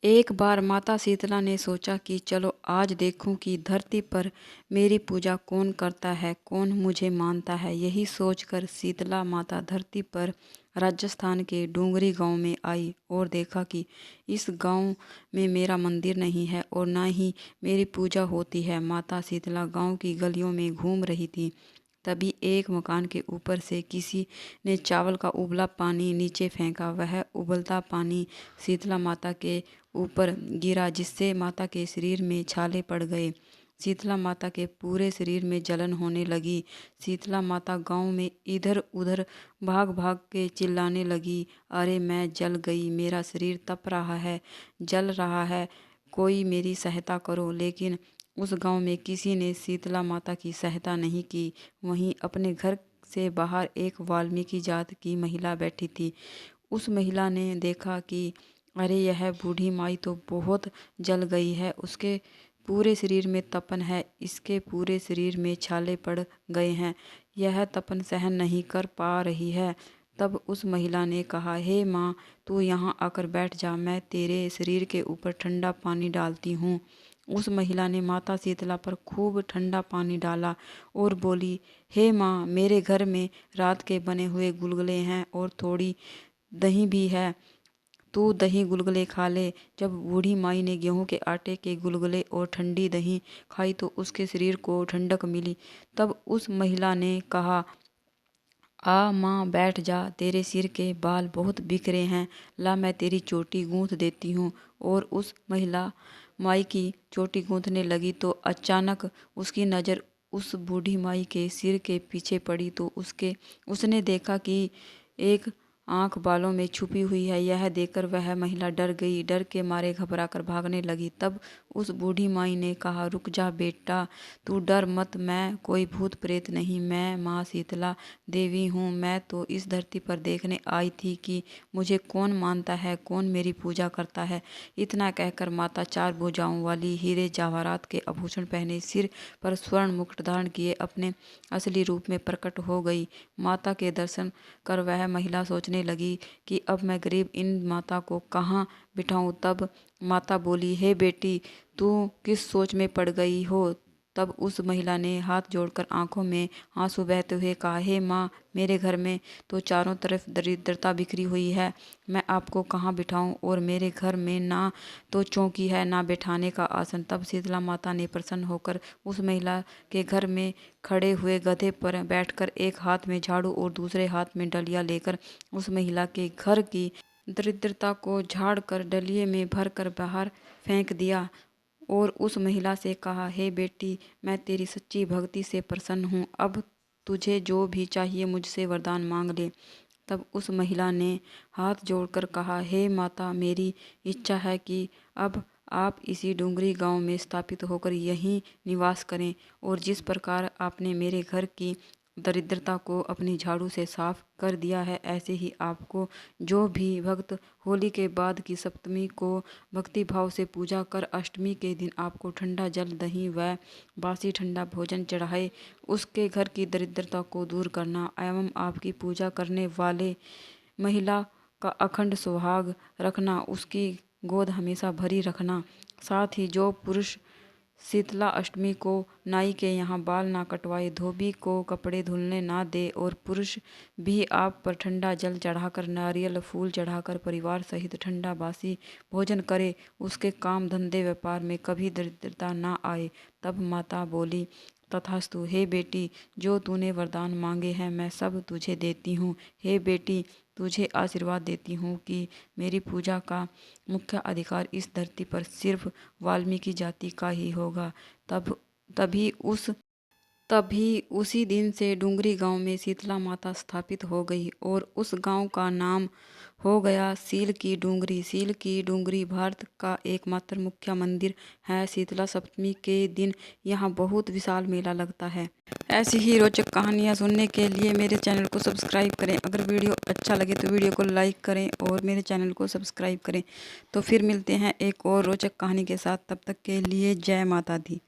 एक बार माता शीतला ने सोचा कि चलो आज देखूं कि धरती पर मेरी पूजा कौन करता है, कौन मुझे मानता है। यही सोचकर शीतला माता धरती पर राजस्थान के डूंगरी गांव में आई और देखा कि इस गांव में मेरा मंदिर नहीं है और ना ही मेरी पूजा होती है। माता शीतला गांव की गलियों में घूम रही थी। तभी एक मकान के ऊपर से किसी ने चावल का उबला पानी नीचे फेंका। वह उबलता पानी शीतला माता के ऊपर गिरा, जिससे माता के शरीर में छाले पड़ गए। शीतला माता के पूरे शरीर में जलन होने लगी। शीतला माता गांव में इधर उधर भाग भाग के चिल्लाने लगी, अरे मैं जल गई, मेरा शरीर तप रहा है, जल रहा है, कोई मेरी सहायता करो। लेकिन उस गांव में किसी ने शीतला माता की सहायता नहीं की। वहीं अपने घर से बाहर एक वाल्मीकि जात की महिला बैठी थी। उस महिला ने देखा कि अरे यह बूढ़ी माई तो बहुत जल गई है, उसके पूरे शरीर में तपन है, इसके पूरे शरीर में छाले पड़ गए हैं, यह तपन सहन नहीं कर पा रही है। तब उस महिला ने कहा, हे माँ, तू यहाँ आकर बैठ जा, मैं तेरे शरीर के ऊपर ठंडा पानी डालती हूँ। उस महिला ने माता शीतला पर खूब ठंडा पानी डाला और बोली, हे माँ, मेरे घर में रात के बने हुए गुलगुले हैं और थोड़ी दही भी है, तू दही गुलगुले खा ले। जब बूढ़ी माई ने गेहूं के आटे के गुलगुले और ठंडी दही खाई तो उसके शरीर को ठंडक मिली। तब उस महिला ने कहा, आ माँ, बैठ जा, तेरे सिर के बाल बहुत बिखरे हैं, ला मैं तेरी चोटी गूंथ देती हूँ। और उस महिला माई की चोटी गूंथने लगी तो अचानक उसकी नज़र उस बूढ़ी माई के सिर के पीछे पड़ी तो उसने देखा कि एक आंख बालों में छुपी हुई है। यह देखकर वह महिला डर गई, डर के मारे घबराकर भागने लगी। तब उस बूढ़ी माई ने कहा, रुक जा बेटा, तू डर मत, मैं कोई भूत प्रेत नहीं, मैं माँ शीतला देवी हूँ। मैं तो इस धरती पर देखने आई थी कि मुझे कौन मानता है, कौन मेरी पूजा करता है। इतना कहकर माता चार भुजाओं वाली, हीरे जवाहरात के आभूषण पहने, सिर पर स्वर्ण मुकुट धारण किए अपने असली रूप में प्रकट हो गई। माता के दर्शन कर वह महिला सोचने लगी कि अब मैं गरीब इन माता को कहाँ बिठाऊं। तब माता बोली, हे बेटी, तू किस सोच में पड़ गई हो। तब उस महिला ने हाथ जोड़कर आंखों में आंसू बहते हुए कहा, हे माँ, मेरे घर में तो चारों तरफ दरिद्रता बिखरी हुई है, मैं आपको कहाँ बिठाऊं, और मेरे घर में ना तो चौकी है ना बैठाने का आसन। तब शीतला माता ने प्रसन्न होकर उस महिला के घर में खड़े हुए गधे पर बैठकर एक हाथ में झाड़ू और दूसरे हाथ में डलिया लेकर उस महिला के घर की दरिद्रता को झाड़ कर डलिये में भर कर बाहर फेंक दिया और उस महिला से कहा, हे बेटी, मैं तेरी सच्ची भक्ति से प्रसन्न हूँ, अब तुझे जो भी चाहिए मुझसे वरदान मांग ले। तब उस महिला ने हाथ जोड़कर कहा, हे माता, मेरी इच्छा है कि अब आप इसी डूंगरी गांव में स्थापित होकर यहीं निवास करें और जिस प्रकार आपने मेरे घर की दरिद्रता को अपनी झाड़ू से साफ कर दिया है, ऐसे ही आपको जो भी भक्त होली के बाद की सप्तमी को भक्ति भाव से पूजा कर अष्टमी के दिन आपको ठंडा जल, दही व बासी ठंडा भोजन चढ़ाए, उसके घर की दरिद्रता को दूर करना एवं आपकी पूजा करने वाले महिला का अखंड सुहाग रखना, उसकी गोद हमेशा भरी रखना। साथ ही जो पुरुष शीतला अष्टमी को नाई के यहाँ बाल ना कटवाए, धोबी को कपड़े धुलने ना दे और पुरुष भी आप पर ठंडा जल चढ़ाकर, नारियल फूल चढ़ाकर परिवार सहित ठंडा बासी भोजन करे, उसके काम धंधे व्यापार में कभी दरिद्रता ना आए। तब माता बोली, तथास्तु, हे बेटी, जो तूने वरदान मांगे हैं मैं सब तुझे देती हूँ। हे बेटी, तुझे आशीर्वाद देती हूँ कि मेरी पूजा का मुख्य अधिकार इस धरती पर सिर्फ वाल्मीकि जाति का ही होगा। तब तभी उस तभी उसी दिन से डूंगरी गांव में शीतला माता स्थापित हो गई और उस गांव का नाम हो गया सील की डूंगरी। सील की डूंगरी भारत का एकमात्र मुख्य मंदिर है। शीतला सप्तमी के दिन यहाँ बहुत विशाल मेला लगता है। ऐसी ही रोचक कहानियाँ सुनने के लिए मेरे चैनल को सब्सक्राइब करें। अगर वीडियो अच्छा लगे तो वीडियो को लाइक करें और मेरे चैनल को सब्सक्राइब करें। तो फिर मिलते हैं एक और रोचक कहानी के साथ, तब तक के लिए जय माता दी।